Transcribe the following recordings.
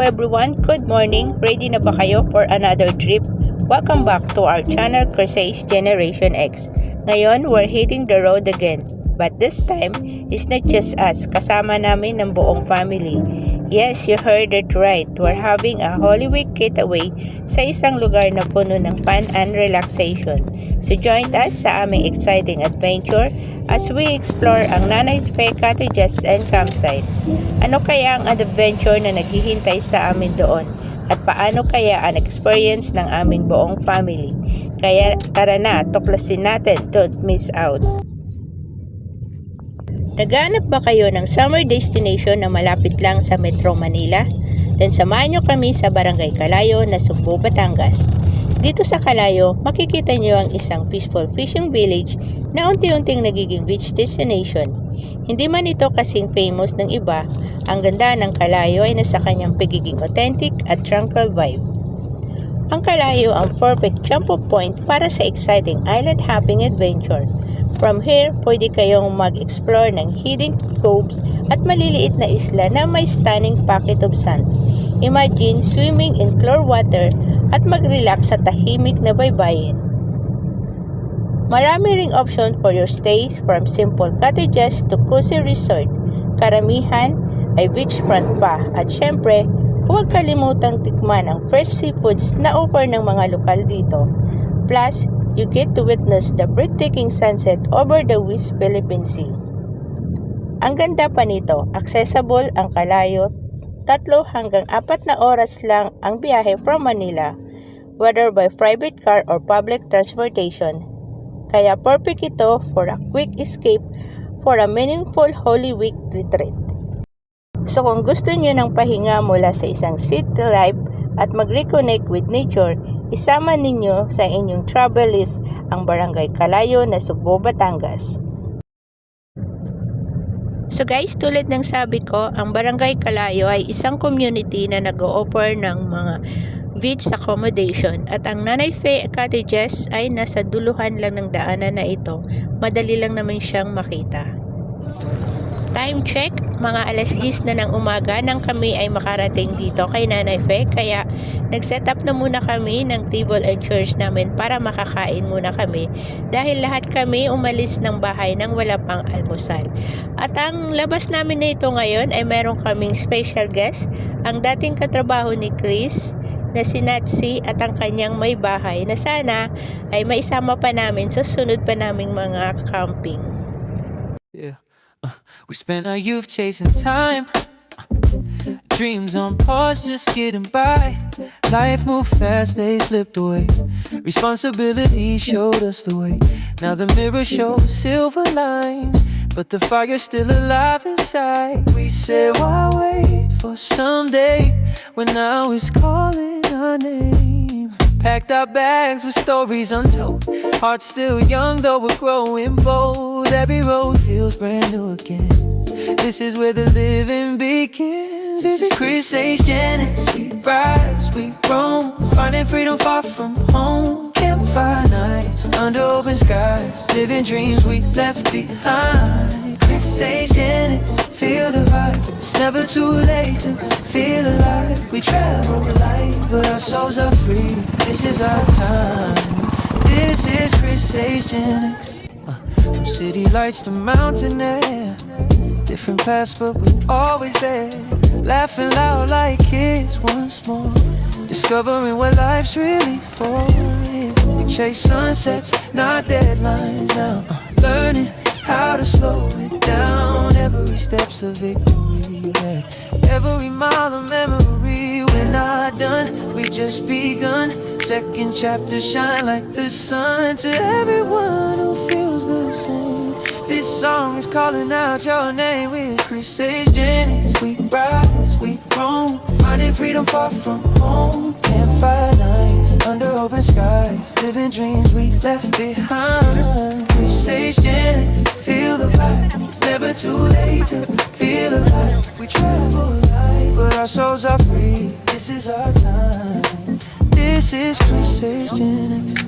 everyone, good morning. Ready na ba kayo for another trip? Welcome back to our channel, Crusades Generation X. Ngayon, we're hitting the road again. But this time, it's not just us, kasama namin ng buong family. Yes, you heard it right. We're having a Holy Week getaway sa isang lugar na puno ng fun and relaxation. So join us sa aming exciting adventure as we explore ang Nanay's Fair Cottages and Campsite. Ano kaya ang adventure na naghihintay sa amin doon? At paano kaya ang experience ng aming buong family? Kaya tara na, tuklasin natin, don't miss out. Naghahanap ba kayo ng summer destination na malapit lang sa Metro Manila? Then samahan nyo kami sa Barangay Calayo na Sugbo, Batangas. Dito sa Calayo, makikita nyo ang isang peaceful fishing village na unti-unting nagiging beach destination. Hindi man ito kasing famous ng iba, ang ganda ng Calayo ay nasa kanyang pagiging authentic at tranquil vibe. Ang Calayo ang perfect jump-off point para sa exciting island hopping adventure. From here, pwede kayong mag-explore ng hidden coves at maliliit na isla na may stunning pocket of sand. Imagine swimming in clear water at mag-relax sa tahimik na baybayin. Marami ring option for your stays, from simple cottages to cozy resort. Karamihan ay beachfront pa, at syempre, huwag kalimutang tikman ang fresh seafoods na offer ng mga lokal dito. Plus, you get to witness the breathtaking sunset over the West Philippine Sea. Ang ganda pa nito, accessible ang Calayo, 3 hanggang 4 na oras lang ang biyahe from Manila, whether by private car or public transportation. Kaya perfect ito for a quick escape for a meaningful Holy Week retreat. So kung gusto niyo ng pahinga mula sa isang city life at mag-reconnect with nature, isama ninyo sa inyong travel list ang Barangay Calayo na Sugbo, Batangas. So guys, tulad ng sabi ko, ang Barangay Calayo ay isang community na nag-o-offer ng mga beach accommodation, at ang Nanay Fair Cottages ay nasa duluhan lang ng daanan na ito. Madali lang naman siyang makita. Time check, mga alas 10 na ng umaga nang kami ay makarating dito kay Nanay Fair, kaya nag-set up na muna kami ng table and chairs namin para makakain muna kami dahil lahat kami umalis ng bahay nang wala pang almusal. At ang labas namin na ito ngayon ay meron kaming special guest, ang dating katrabaho ni Chris na si Natsi at ang kanyang may bahay na sana ay maisama pa namin sa sunod pa naming mga camping. Yeah. We spent our youth chasing time, dreams on pause, just getting by. Life moved fast, they slipped away. Responsibility showed us the way. Now the mirror shows silver lines, but the fire's still alive inside. We said, why wait for someday when now is calling our name? Packed our bags with stories untold, hearts still young though we're growing bold. Every road feels brand new again. This is where the living begins. This is Crusades Gen X. We rise, we roam, finding freedom far from home. Campfire nights under open skies, living dreams we left behind. Crusades Gen X, feel the vibe. It's never too late to feel alive. We travel light, but our souls are free. This is our time. This is Crusades Gen X. From city lights to mountain air, different paths but we're always there. Laughing loud like kids once more, discovering what life's really for. We chase sunsets, not deadlines now. Learning how to slow it down. Every step's a victory, yeah. Every mile a memory. We're not done, we just begun. Second chapter shine like the sun. To everyone who feels the same, this song is calling out your name. With Crusades Gen X, we rise, we roam, finding freedom far from home. Campfire nights under open skies, living dreams we left behind. Crusades Gen X, feel the vibe. It's never too late to feel alive. We travel light, but our souls are free. This is our time. This is Crusades Gen X.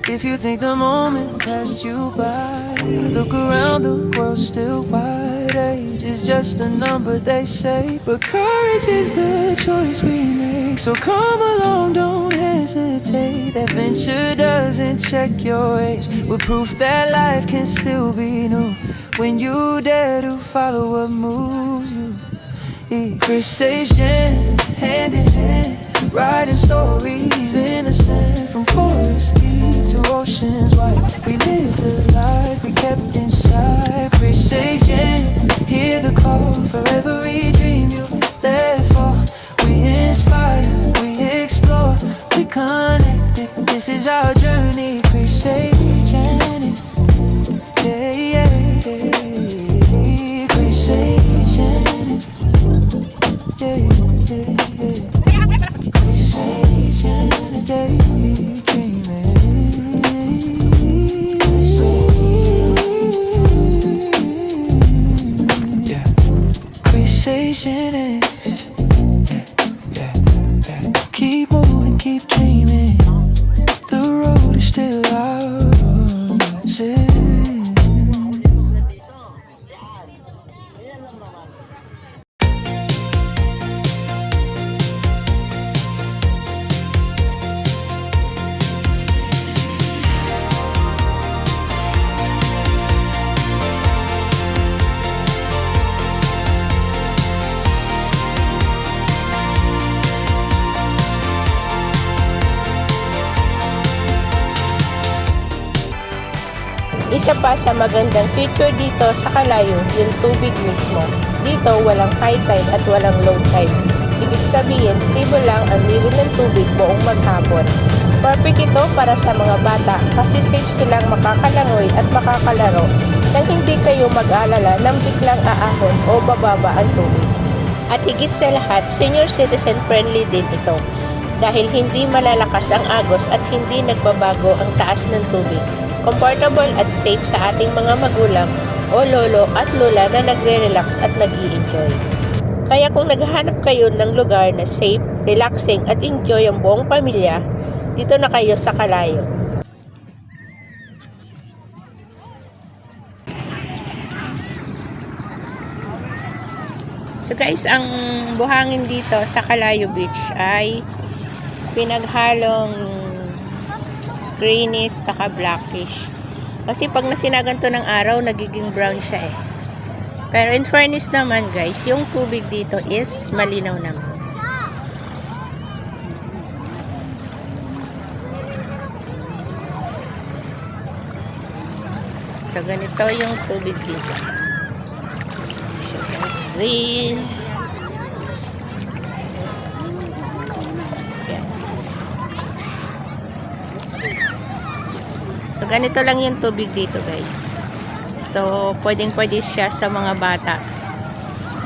If you think the moment passed you by, look around, the world's still wide. Age is is just a number, they say, but courage is the choice we make. So come along, don't hesitate. Adventure doesn't check your age. We're proof that life can still be new when you dare to follow what moves you. Conversations hand in hand, writing stories innocent, from forests deep to oceans wide. We live the life we kept inside. Precision, hear the call for every dream you let fall. We inspire, we explore, we connected. This is our journey. Precision, yeah, yeah, yeah. Precision. Yeah, yeah, yeah. Precision, daydreaming. Yeah. Precision is, yeah, yeah. Keep moving, keep dreaming. The road is still ours. Yeah. Isa pa sa magandang feature dito sa Kalayo, yung tubig mismo. Dito walang high tide at walang low tide. Ibig sabihin, stable lang ang level ng tubig buong maghapon. Perfect ito para sa mga bata kasi safe silang makakalangoy at makakalaro nang hindi kayo mag-alala nang biglang aahon o bababa ang tubig. At higit sa lahat, senior citizen friendly din ito dahil hindi malalakas ang agos at hindi nagbabago ang taas ng tubig. Comfortable at safe sa ating mga magulang o lolo at lola na nagre-relax at nag-i-enjoy. Kaya kung naghahanap kayo ng lugar na safe, relaxing at enjoy ang buong pamilya, dito na kayo sa Kalayo. So guys, ang buhangin dito sa Kalayo Beach ay pinaghalong greenish saka blackish. Kasi pag nasinagan to ng araw, nagiging brown siya eh. Pero in fairness naman guys, yung tubig dito is malinaw naman. So ganito yung tubig dito. As you can see. So, ganito lang yung tubig dito, guys. So, pwedeng-pwede siya sa mga bata,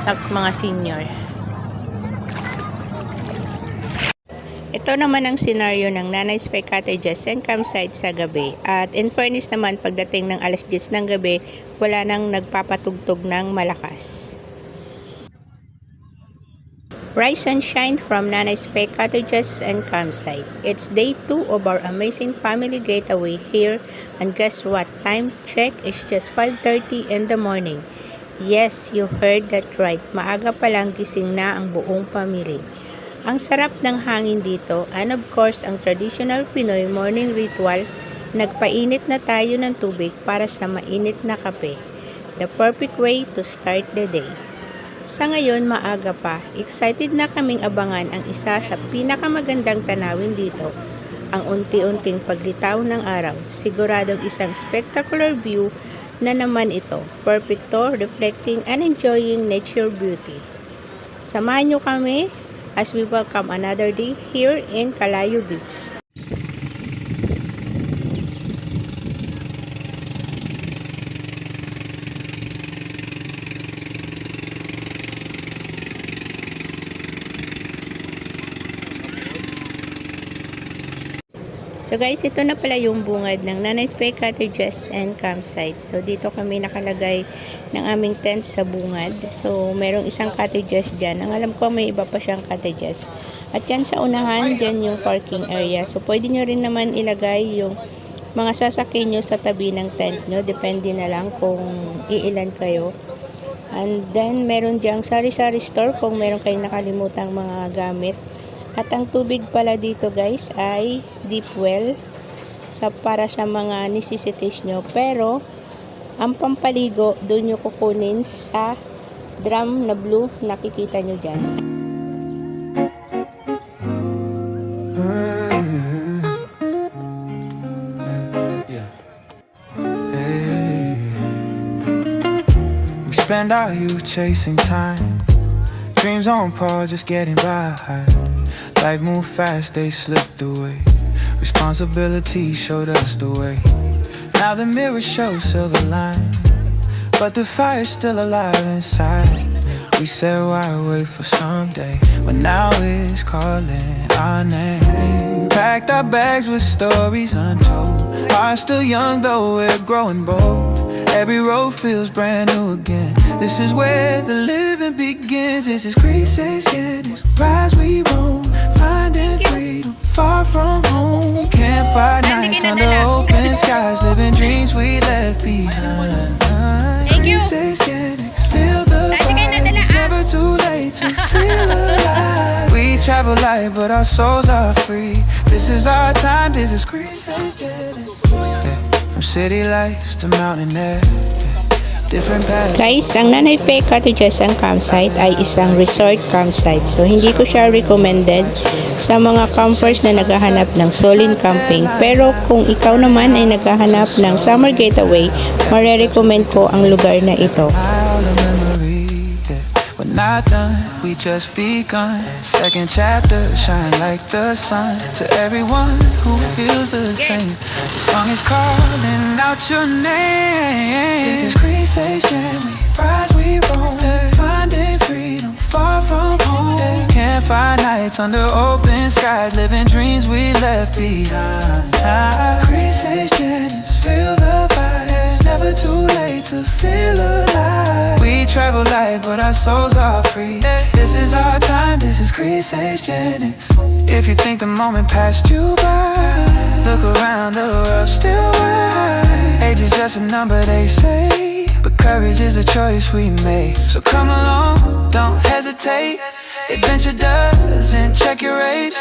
sa mga senior. Ito naman ang senaryo ng Nanay Spy Cottages and Campsite sa gabi. At in fairness naman, pagdating ng alas 10 ng gabi, wala nang nagpapatugtog ng malakas. Rise and shine from Nanay Spy Cottages and Campsite. It's day 2 of our amazing family getaway here. And guess what? Time check is just 5:30 in the morning. Yes, you heard that right. Maaga pa lang gising na ang buong pamilya. Ang sarap ng hangin dito and of course ang traditional Pinoy morning ritual, nagpainit na tayo ng tubig para sa mainit na kape. The perfect way to start the day. Sa ngayon maaga pa, excited na kaming abangan ang isa sa pinakamagandang tanawin dito, ang unti-unting paglitaw ng araw. Siguradong isang spectacular view na naman ito, perfecto, reflecting and enjoying nature beauty. Samahan nyo kami as we welcome another day here in Kalayo Beach. So guys, ito na pala yung bungad ng Nanay Spy Cottages and Campsite. So dito kami nakalagay ng aming tent sa bungad. So merong isang cottages dyan. Ang alam ko may iba pa siyang cottages. At yan sa unahan, dyan yung parking area. So pwede nyo rin naman ilagay yung mga sasakyan nyo sa tabi ng tent nyo. Depende na lang kung iilan kayo. And then, meron diyang sari-sari store kung meron kayong nakalimutang mga gamit. At ang tubig pala dito guys ay deep well para sa mga necessities nyo. Pero, ang pampaligo, doon nyo kukunin sa drum na blue, nakikita nyo dyan. Spend our youth chasing time, dreams on pause, just getting by. Life moved fast, they slipped away. Responsibility showed us the way. Now the mirror shows silver line, but the fire's still alive inside. We said why wait for someday, but now it's calling our name. Packed our bags with stories untold. Hearts still young though we're growing bold. Every road feels brand new again. This is where the living begins. This is Grease's Genesis. Rise we roam, finding freedom far from home. Campfire nights under open skies, living dreams we left behind. Grease's Genesis, feel the vibe. It's never too late to feel alive. We travel light, but our souls are free. This is our time. This is Grease's Genesis. From city lights to mountain air, different paths. Guys, ang Nanay Faye Cottages ang campsite ay isang resort campsite. So, hindi ko siya recommended sa mga campers na naghahanap ng solid camping. Pero kung ikaw naman ay naghahanap ng summer getaway, marirecommend ko ang lugar na ito. We're not done, we just begun. Second chapter, shine like the sun. To everyone who feels the same, the song is calling out your name. This is Grease's Genesis. Rise we roam, finding freedom far from home. Campfire nights under open skies, living dreams we left behind. Grease's Genesis, feel the vibe. It's never too late to feel alive. We travel light, but our souls are free. This is our time, this is Grease's Genesis. If you think the moment passed you by, look around, the world's still wide. Age is just a number, they say, but courage is a choice we make. So come along, don't hesitate. Adventure doesn't check your age.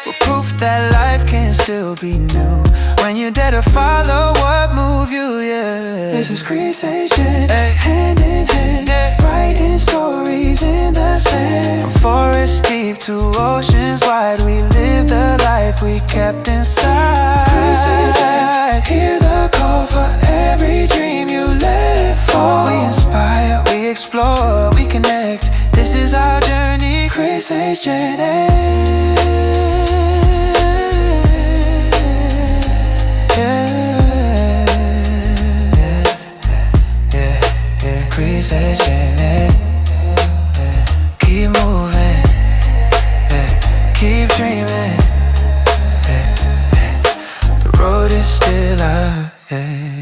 We're proof that life can still be new when you dare to follow what move you, yeah. This is Grease's Genesis, hand in hand, writing stories in the sand. From forests deep to oceans wide, we live the life we kept inside. Grease's Genesis, hear the call for every dream you let fall. We inspire, we explore, we connect. This is our journey, Grease's Genesis. Grease's Genesis. Keep moving, keep dreaming. The road is still ahead.